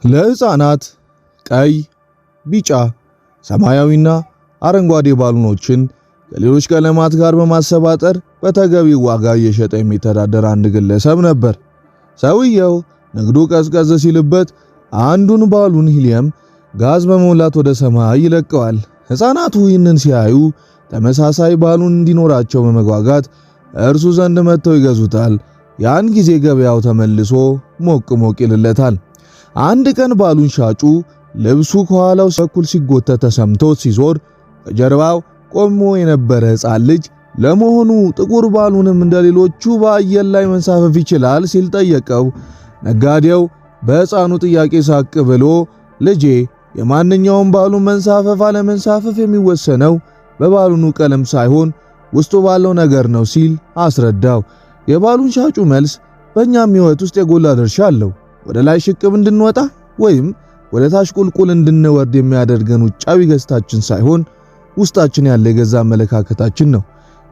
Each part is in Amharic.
ለሕፃናት ቀይ፣ ቢጫ፣ ሰማያዊና አረንጓዴ ባሉኖችን ከሌሎች ቀለማት ጋር በማሰባጠር በተገቢው ዋጋ እየሸጠ የሚተዳደር አንድ ግለሰብ ነበር። ሰውየው ንግዱ ቀዝቀዝ ሲልበት አንዱን ባሉን ሂሊየም ጋዝ በመሙላት ወደ ሰማይ ይለቀዋል። ሕፃናቱ ይህንን ሲያዩ ተመሳሳይ ባሉን እንዲኖራቸው በመጓጓት እርሱ ዘንድ መጥተው ይገዙታል። ያን ጊዜ ገበያው ተመልሶ ሞቅ ሞቅ ይልለታል። አንድ ቀን ባሉን ሻጩ ልብሱ ከኋላው በኩል ሲጎተት ተሰምቶት ሲዞር ከጀርባው ቆሞ የነበረ ሕፃን ልጅ ለመሆኑ ጥቁር ባሉንም እንደሌሎቹ በአየር ላይ መንሳፈፍ ይችላል ሲል ጠየቀው። ነጋዴው በሕፃኑ ጥያቄ ሳቅ ብሎ ልጄ የማንኛውም ባሉን መንሳፈፍ አለመንሳፈፍ የሚወሰነው በባሉኑ ቀለም ሳይሆን ውስጡ ባለው ነገር ነው ሲል አስረዳው። የባሉን ሻጩ መልስ በእኛም ሕይወት ውስጥ የጎላ ድርሻ አለው። ወደ ላይ ሽቅብ እንድንወጣ ወይም ወደ ታች ቁልቁል እንድንወርድ የሚያደርገን ውጫዊ ገጽታችን ሳይሆን ውስጣችን ያለ የገዛ አመለካከታችን ነው።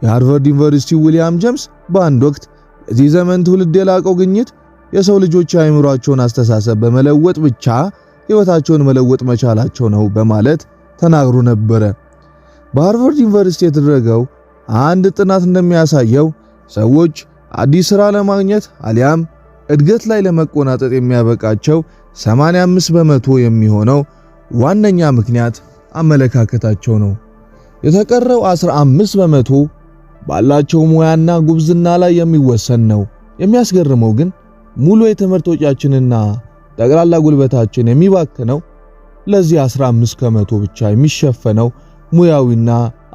የሃርቫርድ ዩኒቨርሲቲ ዊሊያም ጄምስ በአንድ ወቅት የዚህ ዘመን ትውልድ የላቀው ግኝት የሰው ልጆች አእምሯቸውን አስተሳሰብ በመለወጥ ብቻ ሕይወታቸውን መለወጥ መቻላቸው ነው በማለት ተናግሮ ነበረ። በሃርቫርድ ዩኒቨርሲቲ የተደረገው አንድ ጥናት እንደሚያሳየው ሰዎች አዲስ ሥራ ለማግኘት አሊያም እድገት ላይ ለመቆናጠጥ የሚያበቃቸው 85% የሚሆነው ዋነኛ ምክንያት አመለካከታቸው ነው። የተቀረው 15% ባላቸው ሙያና ጉብዝና ላይ የሚወሰን ነው። የሚያስገርመው ግን ሙሉ የትምህርት ወጪያችንና ጠቅላላ ጉልበታችን የሚባክነው ለዚህ 15% ብቻ የሚሸፈነው ሙያዊና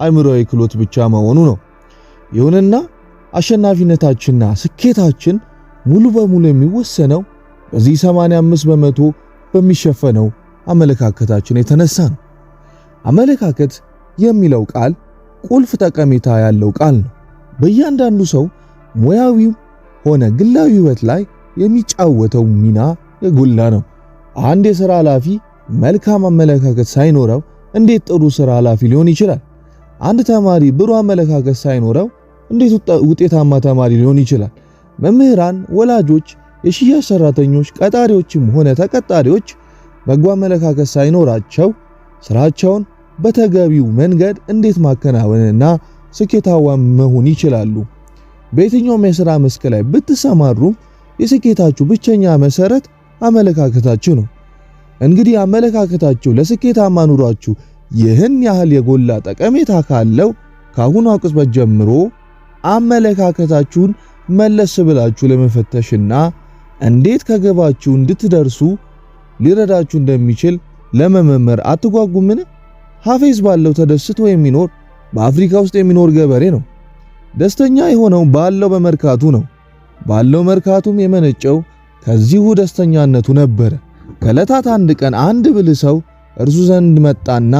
አእምሮአዊ ክህሎት ብቻ መሆኑ ነው። ይሁንና አሸናፊነታችንና ስኬታችን ሙሉ በሙሉ የሚወሰነው በዚህ 85% በሚሸፈነው አመለካከታችን የተነሳ ነው። አመለካከት የሚለው ቃል ቁልፍ ጠቀሜታ ያለው ቃል ነው። በእያንዳንዱ ሰው ሙያዊው ሆነ ግላዊ ሕይወት ላይ የሚጫወተው ሚና የጎላ ነው። አንድ የሥራ ኃላፊ መልካም አመለካከት ሳይኖረው እንዴት ጥሩ ሥራ ኃላፊ ሊሆን ይችላል? አንድ ተማሪ ብሩህ አመለካከት ሳይኖረው እንዴት ውጤታማ ተማሪ ሊሆን ይችላል? መምህራን፣ ወላጆች፣ የሽያጭ ሰራተኞች፣ ቀጣሪዎችም ሆነ ተቀጣሪዎች በጎ አመለካከት ሳይኖራቸው ስራቸውን በተገቢው መንገድ እንዴት ማከናወንና ስኬታማ መሆን ይችላሉ? በየትኛውም የሥራ መስክ ላይ ብትሰማሩ የስኬታችሁ ብቸኛ መሰረት አመለካከታችሁ ነው። እንግዲህ አመለካከታችሁ ለስኬታማ ኑሯችሁ ይህን ያህል የጎላ ጠቀሜታ ካለው ከአሁኑ ቅጽበት ጀምሮ አመለካከታችሁን መለስ ብላችሁ ለመፈተሽና እንዴት ከገባችሁ እንድትደርሱ ሊረዳችሁ እንደሚችል ለመመርመር አትጓጉምን? ሐፌዝ ባለው ተደስቶ የሚኖር በአፍሪካ ውስጥ የሚኖር ገበሬ ነው። ደስተኛ የሆነው ባለው በመርካቱ ነው። ባለው መርካቱም የመነጨው ከዚሁ ደስተኛነቱ ነበረ። ከዕለታት አንድ ቀን አንድ ብልህ ሰው እርሱ ዘንድ መጣና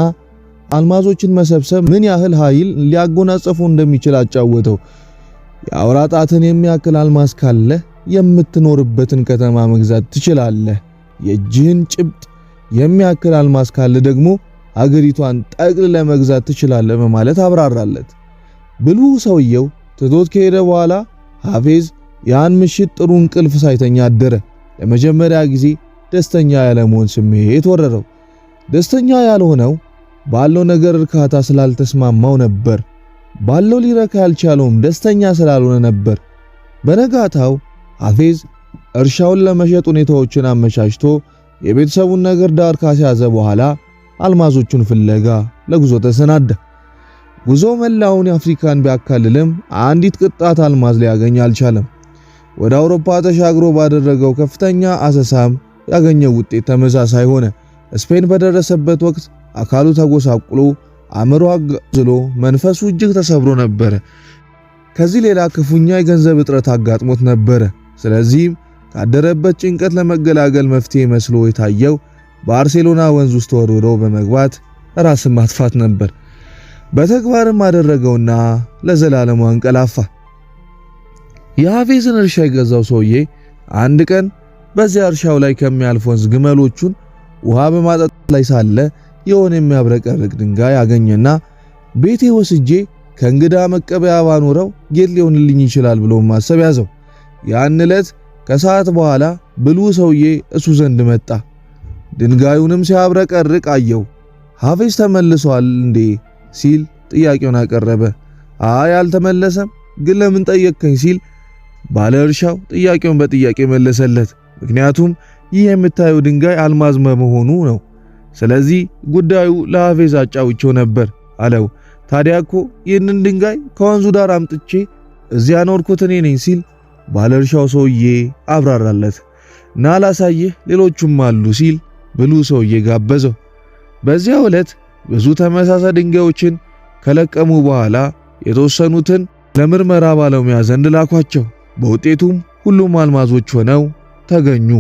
አልማዞችን መሰብሰብ ምን ያህል ኃይል ሊያጎናጽፈው እንደሚችል አጫወተው። የአውራ ጣትን የሚያክል አልማዝ ካለ የምትኖርበትን ከተማ መግዛት ትችላለህ። የእጅህን ጭብጥ የሚያክል አልማዝ ካለ ደግሞ አገሪቷን ጠቅልለ መግዛት ትችላለህ በማለት አብራራለት። ብልሁ ሰውየው ትቶት ከሄደ በኋላ ሐፌዝ ያን ምሽት ጥሩ እንቅልፍ ሳይተኛ አደረ። ለመጀመሪያ ጊዜ ደስተኛ ያለመሆን ስሜት ወረረው። ደስተኛ ያልሆነው ባለው ነገር እርካታ ስላልተስማማው ነበር። ባለው ሊረካ ያልቻለውም ደስተኛ ስላልሆነ ነበር። በነጋታው ሐፌዝ እርሻውን ለመሸጥ ሁኔታዎችን አመቻችቶ የቤተሰቡን ነገር ዳር ካስያዘ በኋላ አልማዞቹን ፍለጋ ለጉዞ ተሰናዳ። ጉዞ መላውን አፍሪካን ቢያካልልም አንዲት ቅጣት አልማዝ ሊያገኝ አልቻለም። ወደ አውሮፓ ተሻግሮ ባደረገው ከፍተኛ አሰሳም ያገኘው ውጤት ተመሳሳይ ሆነ። ስፔን በደረሰበት ወቅት አካሉ ተጎሳቁሎ አእምሮ አጋዝሎ መንፈሱ እጅግ ተሰብሮ ነበር። ከዚህ ሌላ ክፉኛ የገንዘብ እጥረት አጋጥሞት ነበር። ስለዚህም ካደረበት ጭንቀት ለመገላገል መፍትሄ መስሎ የታየው ባርሴሎና ወንዝ ውስጥ ተወርውሮ በመግባት ራስን ማጥፋት ነበር። በተግባርም አደረገውና ለዘላለሙ አንቀላፋ። የሐፌዝን እርሻ የገዛው ሰውዬ አንድ ቀን በዚያ እርሻው ላይ ከሚያልፍ ወንዝ ግመሎቹን ውሃ በማጠጣት ላይ ሳለ የሆነ የሚያብረቀርቅ ድንጋይ አገኘና ቤቴ ወስጄ ከእንግዳ መቀበያ ባኖረው ጌጥ ሊሆንልኝ ይችላል ብሎ ማሰብ ያዘው። ያን ዕለት ከሰዓት በኋላ ብልሁ ሰውዬ እሱ ዘንድ መጣ። ድንጋዩንም ሲያብረቀርቅ አየው። ሐፌዝ ተመልሷል እንዴ ሲል ጥያቄውን አቀረበ። አይ አልተመለሰም፣ ግን ለምን ጠየቅከኝ ሲል ባለ እርሻው ጥያቄውን በጥያቄ መለሰለት። ምክንያቱም ይህ የምታየው ድንጋይ አልማዝ መሆኑ ነው። ስለዚህ ጉዳዩ ለሐፌዝ አጫውቼው ነበር አለው። ታዲያ እኮ ይህንን ድንጋይ ከወንዙ ዳር አምጥቼ እዚያ ኖርኩት እኔ ነኝ ሲል ባለ እርሻው ሰውዬ አብራራለት። ና ላሳየህ ሌሎቹም አሉ ሲል ብሉ ሰውዬ ጋበዘው። በዚያው ዕለት ብዙ ተመሳሳይ ድንጋዮችን ከለቀሙ በኋላ የተወሰኑትን ለምርመራ ባለሙያ ዘንድ ላኳቸው። በውጤቱም ሁሉም አልማዞች ሆነው ተገኙ።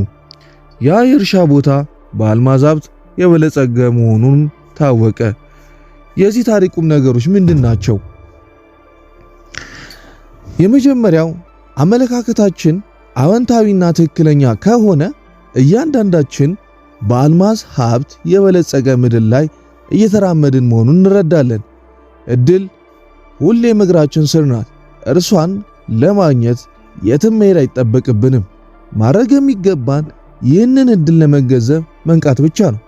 ያ የእርሻ ቦታ በአልማዝ ሀብት የበለጸገ መሆኑን ታወቀ። የዚህ ታሪኩም ነገሮች ምንድናቸው? የመጀመሪያው አመለካከታችን አዎንታዊና ትክክለኛ ከሆነ እያንዳንዳችን በአልማዝ ሀብት የበለጸገ ምድር ላይ እየተራመድን መሆኑን እንረዳለን። እድል ሁሌም እግራችን ስር ናት። እርሷን ለማግኘት የትም መሄድ አይጠበቅብንም። ማድረግ የሚገባን ይህንን እድል ለመገንዘብ መንቃት ብቻ ነው።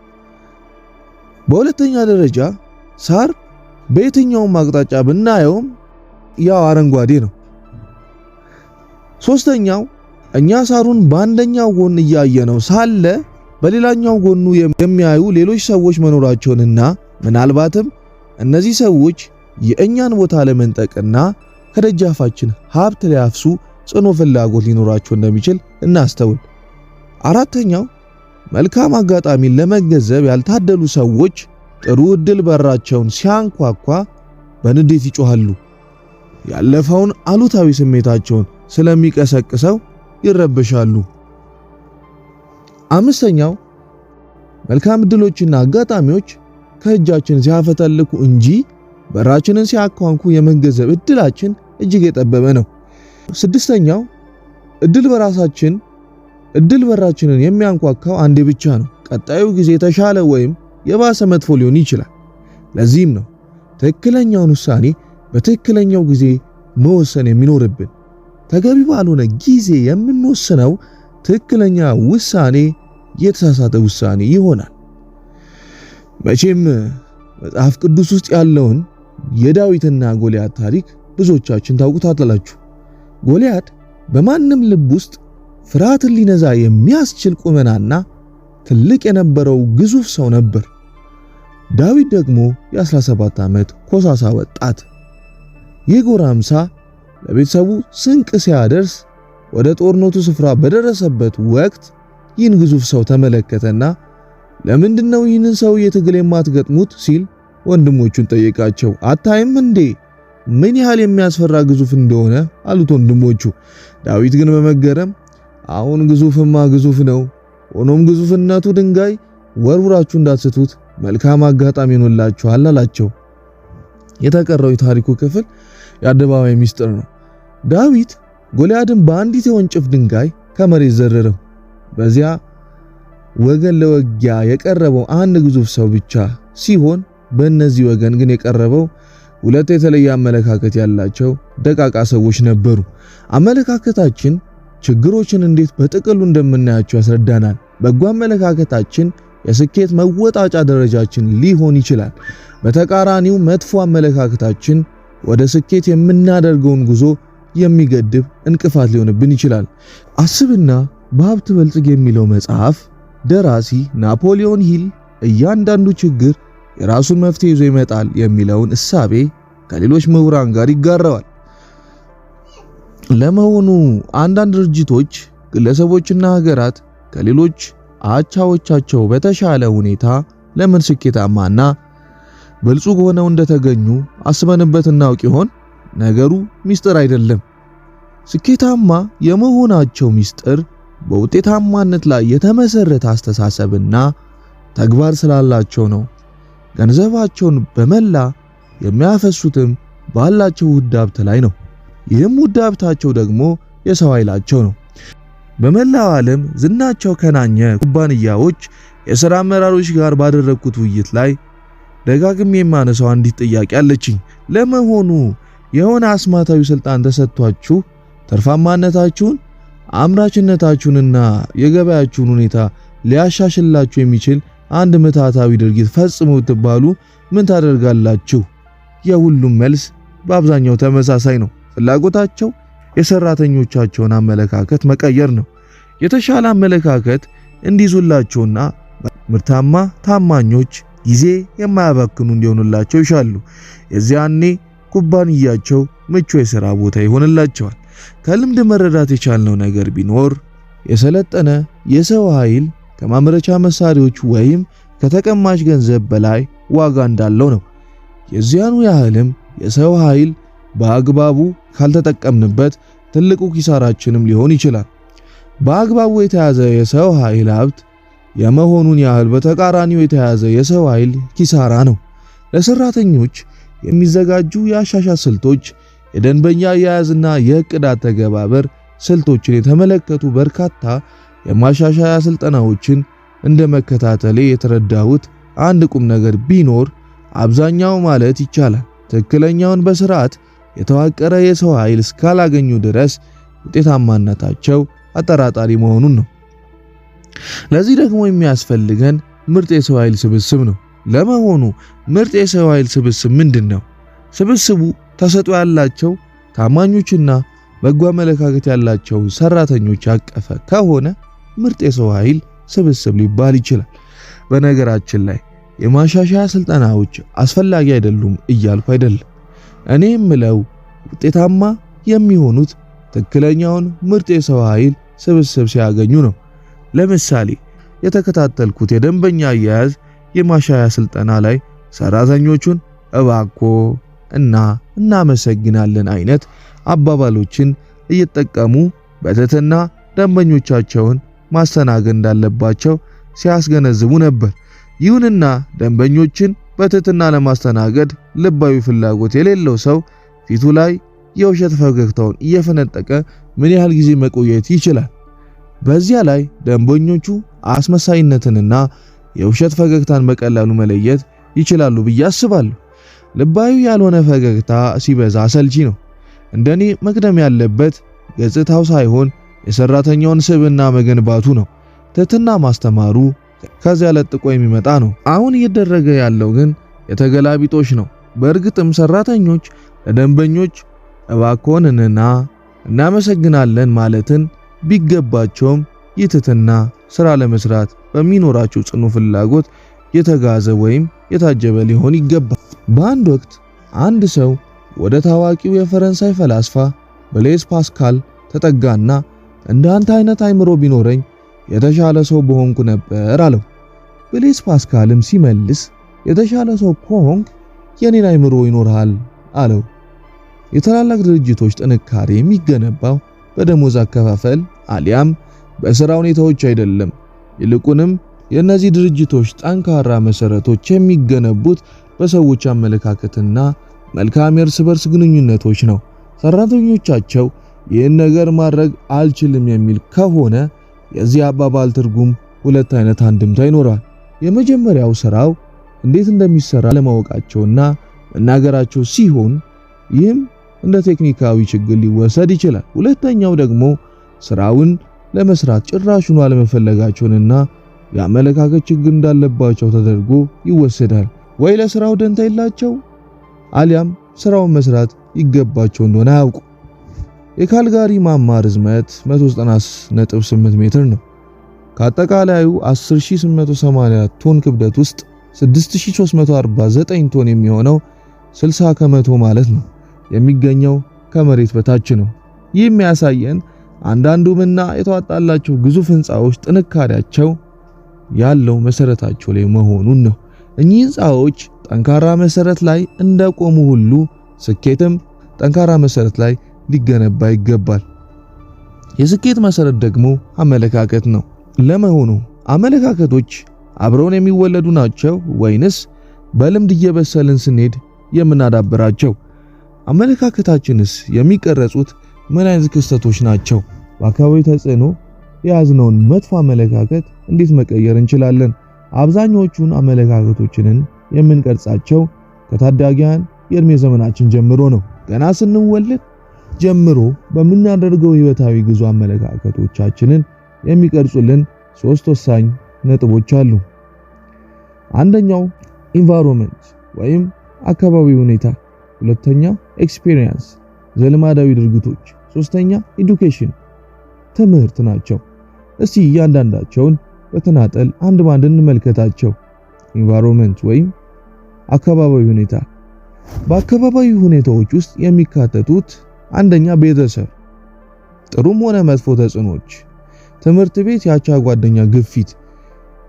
በሁለተኛ ደረጃ ሳር በየትኛውም አቅጣጫ ብናየውም ያው አረንጓዴ ነው። ሶስተኛው እኛ ሳሩን በአንደኛው ጎን እያየነው ሳለ በሌላኛው ጎኑ የሚያዩ ሌሎች ሰዎች መኖራቸውንና ምናልባትም እነዚህ ሰዎች የእኛን ቦታ ለመንጠቅና ከደጃፋችን ሀብት ሊያፍሱ ጽኑ ፍላጎት ሊኖራቸው እንደሚችል እናስተውል። አራተኛው መልካም አጋጣሚን ለመገንዘብ ያልታደሉ ሰዎች ጥሩ እድል በራቸውን ሲያንኳኳ በንዴት ይጮሃሉ። ያለፈውን አሉታዊ ስሜታቸውን ስለሚቀሰቅሰው ይረበሻሉ። አምስተኛው መልካም እድሎችና አጋጣሚዎች ከእጃችን ሲያፈተልኩ እንጂ በራችንን ሲያኳንኩ የመገንዘብ እድላችን እጅግ የጠበበ ነው። ስድስተኛው እድል በራችንን የሚያንኳካው አንዴ ብቻ ነው። ቀጣዩ ጊዜ የተሻለ ወይም የባሰ መጥፎ ሊሆን ይችላል። ለዚህም ነው ትክክለኛውን ውሳኔ በትክክለኛው ጊዜ መወሰን የሚኖርብን። ተገቢ ባልሆነ ጊዜ የምንወስነው ትክክለኛ ውሳኔ የተሳሳተ ውሳኔ ይሆናል። መቼም መጽሐፍ ቅዱስ ውስጥ ያለውን የዳዊትና ጎልያድ ታሪክ ብዙዎቻችን ታውቁታላችሁ። ጎልያድ በማንም ልብ ውስጥ ፍርሃትን ሊነዛ የሚያስችል ቁመናና ትልቅ የነበረው ግዙፍ ሰው ነበር። ዳዊት ደግሞ የ17 ዓመት ኮሳሳ ወጣት። ይህ ጎራምሳ ለቤተሰቡ ስንቅ ሲያደርስ ወደ ጦርነቱ ስፍራ በደረሰበት ወቅት ይህን ግዙፍ ሰው ተመለከተና ለምንድነው ይህንን ሰው የትግል የማትገጥሙት ሲል ወንድሞቹን ጠየቃቸው። አታይም እንዴ ምን ያህል የሚያስፈራ ግዙፍ እንደሆነ አሉት ወንድሞቹ። ዳዊት ግን በመገረም አሁን ግዙፍማ ግዙፍ ነው፣ ሆኖም ግዙፍነቱ ድንጋይ ወርውራችሁ እንዳትስቱት መልካም አጋጣሚ ሆኖላችኋል አላቸው። የተቀረው የታሪኩ ክፍል የአደባባይ ሚስጥር ነው። ዳዊት ጎልያድን በአንዲት የወንጭፍ ድንጋይ ከመሬት ዘረረው። በዚያ ወገን ለወጊያ የቀረበው አንድ ግዙፍ ሰው ብቻ ሲሆን በእነዚህ ወገን ግን የቀረበው ሁለት የተለየ አመለካከት ያላቸው ደቃቃ ሰዎች ነበሩ። አመለካከታችን ችግሮችን እንዴት በጥቅሉ እንደምናያቸው ያስረዳናል። በጎ አመለካከታችን የስኬት መወጣጫ ደረጃችን ሊሆን ይችላል። በተቃራኒው መጥፎ አመለካከታችን ወደ ስኬት የምናደርገውን ጉዞ የሚገድብ እንቅፋት ሊሆንብን ይችላል። አስብና በሀብት በልጽግ የሚለው መጽሐፍ ደራሲ ናፖሊዮን ሂል እያንዳንዱ ችግር የራሱን መፍትሄ ይዞ ይመጣል የሚለውን እሳቤ ከሌሎች ምሁራን ጋር ይጋራዋል። ለመሆኑ አንዳንድ ድርጅቶች፣ ግለሰቦችና ሀገራት ከሌሎች አቻዎቻቸው በተሻለ ሁኔታ ለምን ስኬታማና ብልጹግ ሆነው እንደተገኙ አስበንበት እናውቅ ይሆን? ነገሩ ሚስጥር አይደለም። ስኬታማ የመሆናቸው ሚስጥር በውጤታማነት ላይ የተመሰረተ አስተሳሰብና ተግባር ስላላቸው ነው። ገንዘባቸውን በመላ የሚያፈሱትም ባላቸው ውድ ሀብት ላይ ነው። ይህም ውድ ሀብታቸው ደግሞ የሰው ኃይላቸው ነው። በመላው ዓለም ዝናቸው ከናኘ ኩባንያዎች የሥራ አመራሮች ጋር ባደረግኩት ውይይት ላይ ደጋግሜ የማነሳው አንዲት ጥያቄ አለችኝ። ለመሆኑ የሆነ አስማታዊ ስልጣን ተሰጥቷችሁ ትርፋማነታችሁን፣ አምራችነታችሁንና የገበያችሁን ሁኔታ ሊያሻሽላችሁ የሚችል አንድ ምትሃታዊ ድርጊት ፈጽሙ ብትባሉ ምን ታደርጋላችሁ? የሁሉም መልስ በአብዛኛው ተመሳሳይ ነው። ፍላጎታቸው የሰራተኞቻቸውን አመለካከት መቀየር ነው። የተሻለ አመለካከት እንዲይዙላቸውና ምርታማ፣ ታማኞች፣ ጊዜ የማያባክኑ እንዲሆኑላቸው ይሻሉ። የዚያኔ ኩባንያቸው ምቹ የሥራ ቦታ ይሆንላቸዋል። ከልምድ መረዳት የቻልነው ነገር ቢኖር የሰለጠነ የሰው ኃይል ከማምረቻ መሳሪያዎች ወይም ከተቀማጭ ገንዘብ በላይ ዋጋ እንዳለው ነው። የዚያኑ ያህልም የሰው ኃይል በአግባቡ ካልተጠቀምንበት ትልቁ ኪሳራችንም ሊሆን ይችላል። በአግባቡ የተያዘ የሰው ኃይል ሀብት የመሆኑን ያህል በተቃራኒው የተያዘ የሰው ኃይል ኪሳራ ነው። ለሰራተኞች የሚዘጋጁ የአሻሻል ስልቶች፣ የደንበኛ አያያዝና የእቅድ አተገባበር ስልቶችን የተመለከቱ በርካታ የማሻሻያ ስልጠናዎችን እንደ መከታተሌ የተረዳሁት አንድ ቁም ነገር ቢኖር አብዛኛው ማለት ይቻላል ትክክለኛውን በስርዓት የተዋቀረ የሰው ኃይል እስካላገኙ ድረስ ውጤታማነታቸው አጠራጣሪ መሆኑን ነው። ለዚህ ደግሞ የሚያስፈልገን ምርጥ የሰው ኃይል ስብስብ ነው። ለመሆኑ ምርጥ የሰው ኃይል ስብስብ ምንድን ነው? ስብስቡ ተሰጥኦ ያላቸው ታማኞችና በጎ አመለካከት ያላቸው ሰራተኞች ያቀፈ ከሆነ ምርጥ የሰው ኃይል ስብስብ ሊባል ይችላል። በነገራችን ላይ የማሻሻያ ስልጠናዎች አስፈላጊ አይደሉም እያልኩ አይደለም። እኔ የምለው ውጤታማ የሚሆኑት ትክክለኛውን ምርጥ የሰው ኃይል ስብስብ ሲያገኙ ነው። ለምሳሌ የተከታተልኩት የደንበኛ አያያዝ የማሻሻያ ስልጠና ላይ ሰራተኞቹን እባኮ እና እናመሰግናለን አይነት አባባሎችን እየተጠቀሙ በትህትና ደንበኞቻቸውን ማስተናገድ እንዳለባቸው ሲያስገነዝቡ ነበር። ይሁንና ደንበኞችን በትህትና ለማስተናገድ ልባዊ ፍላጎት የሌለው ሰው ፊቱ ላይ የውሸት ፈገግታውን እየፈነጠቀ ምን ያህል ጊዜ መቆየት ይችላል? በዚያ ላይ ደንበኞቹ አስመሳይነትንና የውሸት ፈገግታን በቀላሉ መለየት ይችላሉ ብዬ አስባለሁ። ልባዊ ያልሆነ ፈገግታ ሲበዛ አሰልቺ ነው። እንደኔ መቅደም ያለበት ገጽታው ሳይሆን የሰራተኛውን ስብዕና መገንባቱ ነው። ትህትና ማስተማሩ ከዚያ ለጥቆ የሚመጣ ነው። አሁን እየተደረገ ያለው ግን የተገላቢጦሽ ነው። በእርግጥም ሰራተኞች ለደንበኞች እባክዎንና እናመሰግናለን ማለትን ቢገባቸውም ይህ ትህትና ስራ ለመስራት በሚኖራቸው ጽኑ ፍላጎት የተጋዘ ወይም የታጀበ ሊሆን ይገባል። በአንድ ወቅት አንድ ሰው ወደ ታዋቂው የፈረንሳይ ፈላስፋ ብሌዝ ፓስካል ተጠጋና እንዳንተ አይነት አይምሮ ቢኖረኝ የተሻለ ሰው በሆንኩ ነበር አለው። ብሌዝ ፓስካልም ሲመልስ የተሻለ ሰው ከሆንክ የኔን አይምሮ ይኖርሃል አለው። የታላላቅ ድርጅቶች ጥንካሬ የሚገነባው በደሞዝ አከፋፈል አሊያም በሥራ ሁኔታዎች አይደለም። ይልቁንም የእነዚህ ድርጅቶች ጠንካራ መሰረቶች የሚገነቡት በሰዎች አመለካከትና መልካም የእርስ በርስ ግንኙነቶች ነው። ሰራተኞቻቸው ይህን ነገር ማድረግ አልችልም የሚል ከሆነ የዚህ አባባል ትርጉም ሁለት አይነት አንድምታ ይኖራል። የመጀመሪያው ስራው እንዴት እንደሚሰራ ለማወቃቸውና መናገራቸው ሲሆን ይህም እንደ ቴክኒካዊ ችግር ሊወሰድ ይችላል። ሁለተኛው ደግሞ ስራውን ለመስራት ጭራሹን አለመፈለጋቸውንና የአመለካከት ችግር እንዳለባቸው ተደርጎ ይወሰዳል። ወይ ለስራው ደንታ የላቸው አሊያም ስራውን መስራት ይገባቸው እንደሆነ አያውቁ። የካልጋሪ ማማ ርዝመት 190.8 ሜትር ነው። ከአጠቃላዩ 10880 ቶን ክብደት ውስጥ 6349 ቶን የሚሆነው 60 ከመቶ ማለት ነው የሚገኘው ከመሬት በታች ነው። ይህ የሚያሳየን አንዳንዱምና የተዋጣላቸው ግዙፍ ህንፃዎች ጥንካሬያቸው ያለው መሰረታቸው ላይ መሆኑን ነው። እኚህ ህንፃዎች ጠንካራ መሰረት ላይ እንደቆሙ ሁሉ ስኬትም ጠንካራ መሰረት ላይ ሊገነባ ይገባል። የስኬት መሰረት ደግሞ አመለካከት ነው። ለመሆኑ አመለካከቶች አብረውን የሚወለዱ ናቸው ወይንስ በልምድ እየበሰልን ስንሄድ የምናዳብራቸው? አመለካከታችንስ የሚቀረጹት ምን አይነት ክስተቶች ናቸው? በአካባቢ ተጽዕኖ የያዝነውን መጥፎ አመለካከት እንዴት መቀየር እንችላለን? አብዛኞቹን አመለካከቶችንን የምንቀርጻቸው ከታዳጊያን የእድሜ ዘመናችን ጀምሮ ነው። ገና ስንወለድ ጀምሮ በምናደርገው ህይወታዊ ጉዞ አመለካከቶቻችንን የሚቀርጹልን 3 ወሳኝ ነጥቦች አሉ። አንደኛው ኢንቫይሮንመንት ወይም አካባቢ ሁኔታ፣ ሁለተኛ ኤክስፒሪየንስ ዘልማዳዊ ድርጊቶች፣ ሶስተኛ ኤዱኬሽን ትምህርት ናቸው። እስቲ እያንዳንዳቸውን በተናጠል አንድ ባንድ እንመልከታቸው። ኢንቫይሮንመንት ወይም አካባቢያዊ ሁኔታ። በአካባቢያዊ ሁኔታዎች ውስጥ የሚካተቱት አንደኛ ቤተሰብ፣ ጥሩም ሆነ መጥፎ ተጽዕኖች፣ ትምህርት ቤት ያቻ ጓደኛ ግፊት፣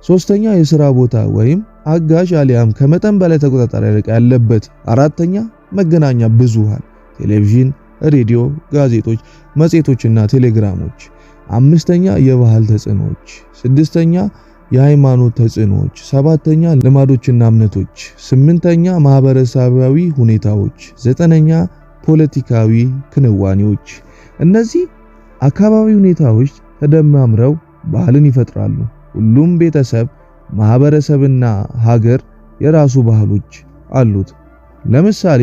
ሶስተኛ የሥራ ቦታ ወይም አጋዥ አሊያም ከመጠን በላይ ተቆጣጣሪ ያለበት፣ አራተኛ መገናኛ ብዙሃን ቴሌቪዥን፣ ሬዲዮ፣ ጋዜጦች፣ መጽሔቶችና ቴሌግራሞች፣ አምስተኛ የባህል ተጽዕኖች፣ ስድስተኛ የሃይማኖት ተጽዕኖች፣ ሰባተኛ ልማዶችና እምነቶች፣ ስምንተኛ ማህበረሰባዊ ሁኔታዎች፣ ዘጠነኛ ፖለቲካዊ ክንዋኔዎች። እነዚህ አካባቢ ሁኔታዎች ተደማምረው ባህልን ይፈጥራሉ። ሁሉም ቤተሰብ፣ ማህበረሰብና ሀገር የራሱ ባህሎች አሉት። ለምሳሌ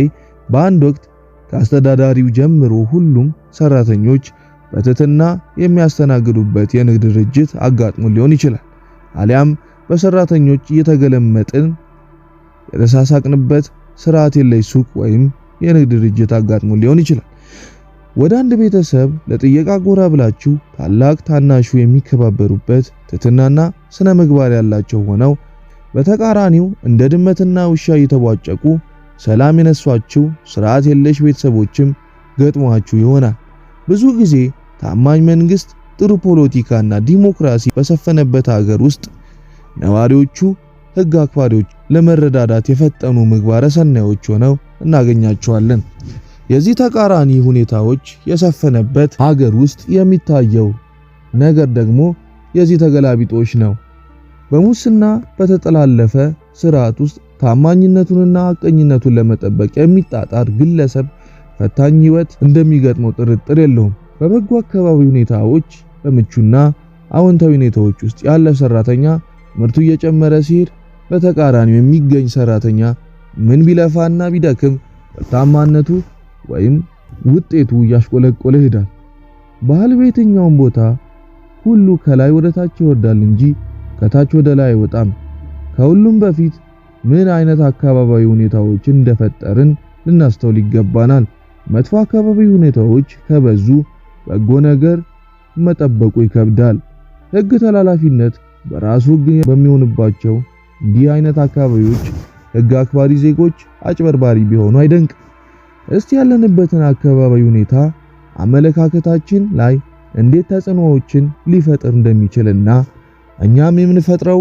በአንድ ወቅት ከአስተዳዳሪው ጀምሮ ሁሉም ሰራተኞች በትህትና የሚያስተናግዱበት የንግድ ድርጅት አጋጥሞ ሊሆን ይችላል። አሊያም በሰራተኞች እየተገለመጥን የተሳሳቅንበት ስርዓት የለሽ ሱቅ ወይም የንግድ ድርጅት አጋጥሞ ሊሆን ይችላል። ወደ አንድ ቤተሰብ ለጥየቃ ጎራ ብላችሁ ታላቅ ታናሹ የሚከባበሩበት ትህትናና ስነ ምግባር ያላቸው ሆነው በተቃራኒው እንደ ድመትና ውሻ እየተቧጨቁ ሰላም የነሷችሁ ስርዓት የለሽ ቤተሰቦችም ገጥሟችሁ ይሆናል። ብዙ ጊዜ ታማኝ መንግስት፣ ጥሩ ፖለቲካና ዲሞክራሲ በሰፈነበት ሀገር ውስጥ ነዋሪዎቹ ህግ አክባሪዎች፣ ለመረዳዳት የፈጠኑ ምግባረ ሰናዮች ሆነው እናገኛቸዋለን። የዚህ ተቃራኒ ሁኔታዎች የሰፈነበት ሀገር ውስጥ የሚታየው ነገር ደግሞ የዚህ ተገላቢጦሽ ነው። በሙስና በተጠላለፈ ስርዓት ውስጥ ታማኝነቱንና ሐቀኝነቱን ለመጠበቅ የሚጣጣር ግለሰብ ፈታኝ ህይወት እንደሚገጥመው ጥርጥር የለውም። በበጎ አካባቢ ሁኔታዎች፣ በምቹና አዎንታዊ ሁኔታዎች ውስጥ ያለ ሰራተኛ ምርቱ እየጨመረ ሲሄድ፣ በተቃራኒው የሚገኝ ሰራተኛ ምን ቢለፋና ቢደክም በታማነቱ ወይም ውጤቱ እያሽቆለቆለ ይሄዳል። ባህል በየትኛውም ቦታ ሁሉ ከላይ ወደ ታች ይወርዳል እንጂ ከታች ወደ ላይ አይወጣም። ከሁሉም በፊት ምን አይነት አካባቢያዊ ሁኔታዎችን እንደፈጠርን ልናስተውል ይገባናል። መጥፎ አካባቢ ሁኔታዎች ከበዙ በጎ ነገር መጠበቁ ይከብዳል። ህግ ተላላፊነት በራሱ ህግ በሚሆንባቸው እንዲህ አይነት አካባቢዎች ህግ አክባሪ ዜጎች አጭበርባሪ ቢሆኑ አይደንቅም። እስቲ ያለንበትን አካባቢ ሁኔታ አመለካከታችን ላይ እንዴት ተጽዕኖዎችን ሊፈጥር እንደሚችልና እኛም የምንፈጥረው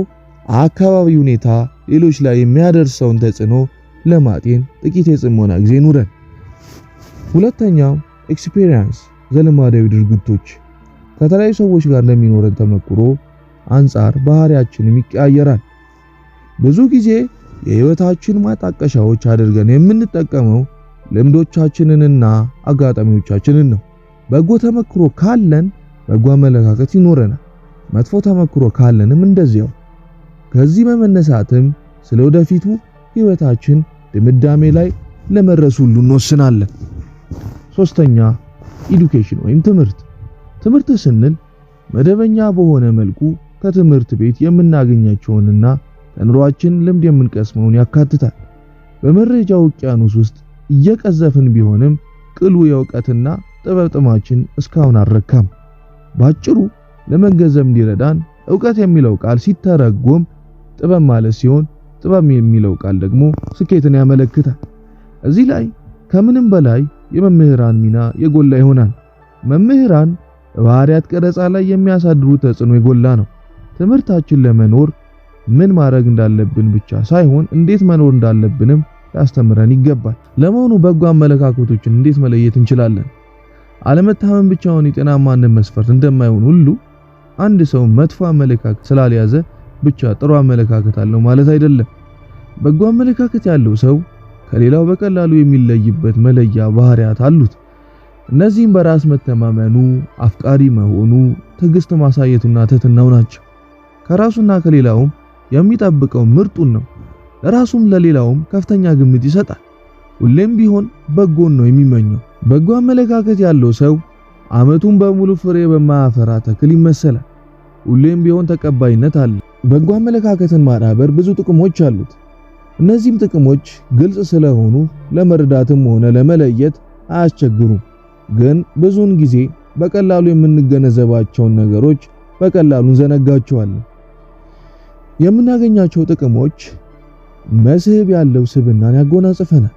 አካባቢ ሁኔታ ሌሎች ላይ የሚያደርሰውን ተጽዕኖ ለማጤን ጥቂት የጽሞና ጊዜ ኑረን። ሁለተኛው ኤክስፒሪየንስ ዘልማዳዊ ድርጊቶች። ከተለያዩ ሰዎች ጋር እንደሚኖረን ተመክሮ አንጻር ባህሪያችንም ይቀያየራል። ብዙ ጊዜ የህይወታችን ማጣቀሻዎች አድርገን የምንጠቀመው ልምዶቻችንንና አጋጣሚዎቻችንን ነው። በጎ ተመክሮ ካለን በጎ አመለካከት ይኖረናል። መጥፎ ተመክሮ ካለንም እንደዚያው። ከዚህ በመነሳትም ስለ ወደፊቱ ህይወታችን ድምዳሜ ላይ ለመድረስ ሁሉ እንወስናለን። ሶስተኛ ኤዱኬሽን ወይም ትምህርት። ትምህርት ስንል መደበኛ በሆነ መልኩ ከትምህርት ቤት የምናገኛቸውንና ከኑሯችን ልምድ የምንቀስመውን ያካትታል። በመረጃ ውቅያኖስ ውስጥ እየቀዘፍን ቢሆንም ቅሉ የእውቀትና ጥበብ ጥማችን እስካሁን አልረካም። ባጭሩ ለመገንዘብ እንዲረዳን ዕውቀት የሚለው ቃል ሲተረጎም ጥበብ ማለት ሲሆን ጥበብ የሚለው ቃል ደግሞ ስኬትን ያመለክታል። እዚህ ላይ ከምንም በላይ የመምህራን ሚና የጎላ ይሆናል። መምህራን በባህሪያት ቀረጻ ላይ የሚያሳድሩት ተጽዕኖ የጎላ ነው። ትምህርታችን ለመኖር ምን ማድረግ እንዳለብን ብቻ ሳይሆን እንዴት መኖር እንዳለብንም ያስተምረን ይገባል። ለመሆኑ በጎ አመለካከቶችን እንዴት መለየት እንችላለን? አለመታመን ብቻውን የጤናማነት መስፈርት እንደማይሆን ሁሉ አንድ ሰው መጥፎ አመለካከት ስላልያዘ ብቻ ጥሩ አመለካከት አለው ማለት አይደለም። በጎ አመለካከት ያለው ሰው ከሌላው በቀላሉ የሚለይበት መለያ ባህሪያት አሉት። እነዚህም በራስ መተማመኑ፣ አፍቃሪ መሆኑ፣ ትዕግስት ማሳየቱና ትህትናው ናቸው። ከራሱና ከሌላውም የሚጠብቀው ምርጡን ነው። ለራሱም ለሌላውም ከፍተኛ ግምት ይሰጣል። ሁሌም ቢሆን በጎን ነው የሚመኘው። በጎ አመለካከት ያለው ሰው ዓመቱን በሙሉ ፍሬ በማያፈራ ተክል ይመሰላል። ሁሌም ቢሆን ተቀባይነት አለ። በጎ አመለካከትን ማዳበር ብዙ ጥቅሞች አሉት። እነዚህም ጥቅሞች ግልጽ ስለሆኑ ለመረዳትም ሆነ ለመለየት አያስቸግሩም። ግን ብዙውን ጊዜ በቀላሉ የምንገነዘባቸውን ነገሮች በቀላሉ እንዘነጋቸዋለን። የምናገኛቸው ጥቅሞች መስህብ ያለው ስብዕናን ያጎናጽፈናል፣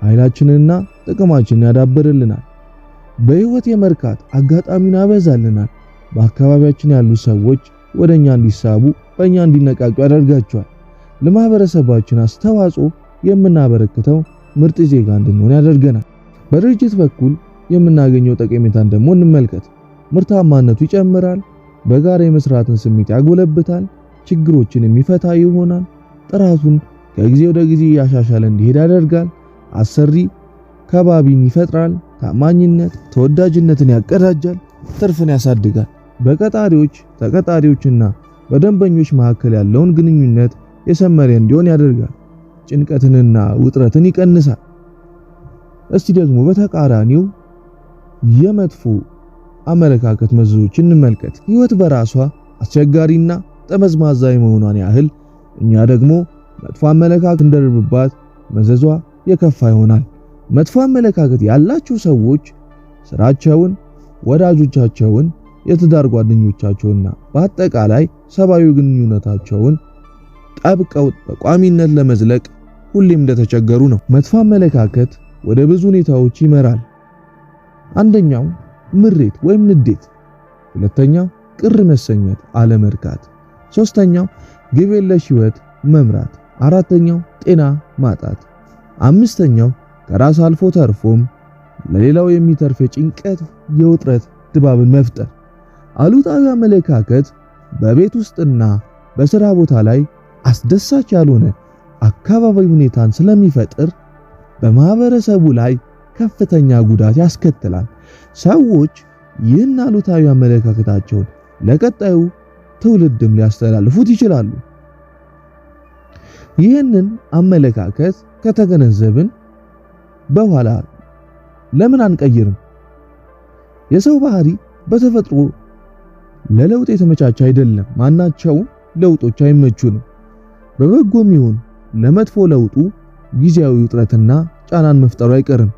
ኃይላችንንና ጥቅማችንን ያዳብርልናል፣ በህይወት የመርካት አጋጣሚን ያበዛልናል፣ በአካባቢያችን ያሉ ሰዎች ወደኛ እንዲሳቡ በእኛ እንዲነቃቁ ያደርጋቸዋል። ለማህበረሰባችን አስተዋጽኦ የምናበረክተው ምርጥ ዜጋ እንድንሆን ያደርገናል። በድርጅት በኩል የምናገኘው ጠቀሜታን ደግሞ እንመልከት። ምርታማነቱ ይጨምራል፣ በጋራ የመስራትን ስሜት ያጎለብታል፣ ችግሮችን የሚፈታ ይሆናል፣ ጥራቱን ከጊዜ ወደ ጊዜ ያሻሻለ እንዲሄድ ያደርጋል፣ አሰሪ ከባቢን ይፈጥራል፣ ታማኝነት ተወዳጅነትን ያቀዳጃል፣ ትርፍን ያሳድጋል። በቀጣሪዎች ተቀጣሪዎችና በደንበኞች መካከል ያለውን ግንኙነት የሰመረ እንዲሆን ያደርጋል፣ ጭንቀትንና ውጥረትን ይቀንሳል። እስቲ ደግሞ በተቃራኒው የመጥፎ አመለካከት መዘዞችን እንመልከት። ህይወት በራሷ አስቸጋሪና ጠመዝማዛ የመሆኗን ያህል እኛ ደግሞ መጥፎ አመለካከት እንደርብባት መዘዟ የከፋ ይሆናል። መጥፎ አመለካከት ያላቸው ሰዎች ስራቸውን፣ ወዳጆቻቸውን፣ የትዳር ጓደኞቻቸውና በአጠቃላይ ሰብአዊ ግንኙነታቸውን ጠብቀው በቋሚነት ለመዝለቅ ሁሌም እንደተቸገሩ ነው። መጥፎ አመለካከት ወደ ብዙ ሁኔታዎች ይመራል። አንደኛው ምሬት ወይም ንዴት፣ ሁለተኛው ቅር መሰኘት አለመርካት፣ ሶስተኛው ግብ የለሽ ህይወት መምራት፣ አራተኛው ጤና ማጣት፣ አምስተኛው ከራስ አልፎ ተርፎም ለሌላው የሚተርፍ የጭንቀት የውጥረት ድባብን መፍጠር። አሉታዊ አመለካከት በቤት ውስጥና በስራ ቦታ ላይ አስደሳች ያልሆነ አካባቢ ሁኔታን ስለሚፈጥር በማህበረሰቡ ላይ ከፍተኛ ጉዳት ያስከትላል። ሰዎች ይህን አሉታዊ አመለካከታቸውን ለቀጣዩ ትውልድም ሊያስተላልፉት ይችላሉ። ይህንን አመለካከት ከተገነዘብን በኋላ ለምን አንቀይርም? የሰው ባህሪ በተፈጥሮ ለለውጥ የተመቻቸ አይደለም። ማናቸው ለውጦች አይመቹንም። በበጎም ይሁን ለመጥፎ ለውጡ ጊዜያዊ ውጥረትና ጫናን መፍጠሩ አይቀርም።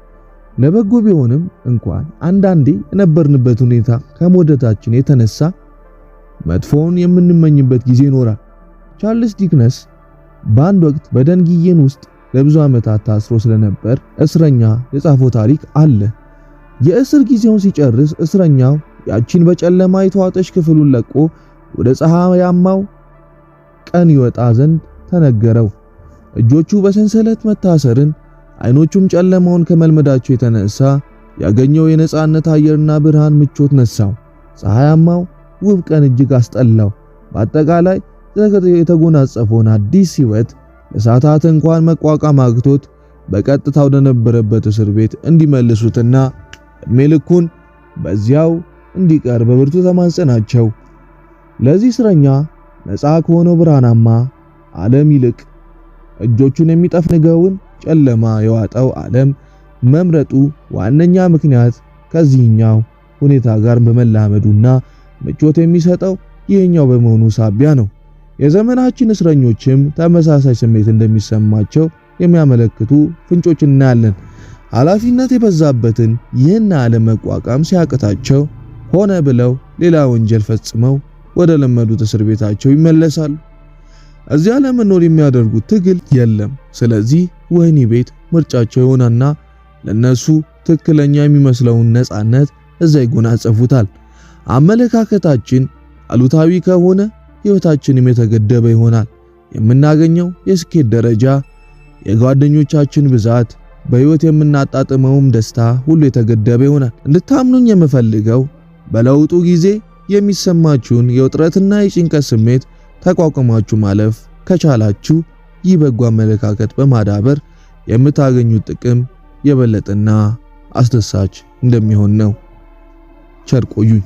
ለበጎ ቢሆንም እንኳን አንዳንዴ የነበርንበት ሁኔታ ከመውደዳችን የተነሳ መጥፎውን የምንመኝበት ጊዜ ይኖራል። ቻርልስ ዲክንስ በአንድ ወቅት በደንጊየን ውስጥ ለብዙ ዓመታት ታስሮ ስለነበር እስረኛ የጻፈው ታሪክ አለ። የእስር ጊዜውን ሲጨርስ እስረኛው ያቺን በጨለማ የተዋጠች ክፍሉን ለቆ ወደ ፀሐያማው ቀን ይወጣ ዘንድ ተነገረው። እጆቹ በሰንሰለት መታሰርን፣ አይኖቹም ጨለማውን ከመልመዳቸው የተነሳ ያገኘው የነጻነት አየርና ብርሃን ምቾት ነሳው። ፀሐያማው ውብ ቀን እጅግ አስጠላው። በአጠቃላይ የተጎናጸፈውን አዲስ ህይወት ለሰዓታት እንኳን መቋቋም አቅቶት በቀጥታ ወደ ነበረበት እስር ቤት እንዲመልሱትና እድሜ ልኩን በዚያው እንዲቀር በብርቱ ተማጸናቸው። ለዚህ እስረኛ ነፃ ከሆነው ብርሃናማ ዓለም ይልቅ እጆቹን የሚጠፍንገውን ጨለማ የዋጠው ዓለም መምረጡ ዋነኛ ምክንያት ከዚህኛው ሁኔታ ጋር በመላመዱና ምቾት የሚሰጠው ይህኛው በመሆኑ ሳቢያ ነው። የዘመናችን እስረኞችም ተመሳሳይ ስሜት እንደሚሰማቸው የሚያመለክቱ ፍንጮች እናያለን። ኃላፊነት የበዛበትን ይህን ዓለም መቋቋም ሲያቅታቸው ሆነ ብለው ሌላ ወንጀል ፈጽመው ወደ ለመዱት እስር ቤታቸው ይመለሳሉ። እዚያ ለመኖር የሚያደርጉት ትግል የለም። ስለዚህ ወህኒ ቤት ምርጫቸው ይሆናልና ለነሱ ትክክለኛ የሚመስለውን ነፃነት እዛ ይጎናጸፉታል። አመለካከታችን አሉታዊ ከሆነ ህይወታችንም የተገደበ ይሆናል። የምናገኘው የስኬት ደረጃ፣ የጓደኞቻችን ብዛት፣ በህይወት የምናጣጥመውም ደስታ ሁሉ የተገደበ ይሆናል። እንድታምኑኝ የምፈልገው በለውጡ ጊዜ የሚሰማችሁን የውጥረትና የጭንቀት ስሜት ተቋቁማችሁ ማለፍ ከቻላችሁ ይህ በጎ አመለካከት በማዳበር የምታገኙት ጥቅም የበለጠና አስደሳች እንደሚሆን ነው። ቸር ቆዩኝ።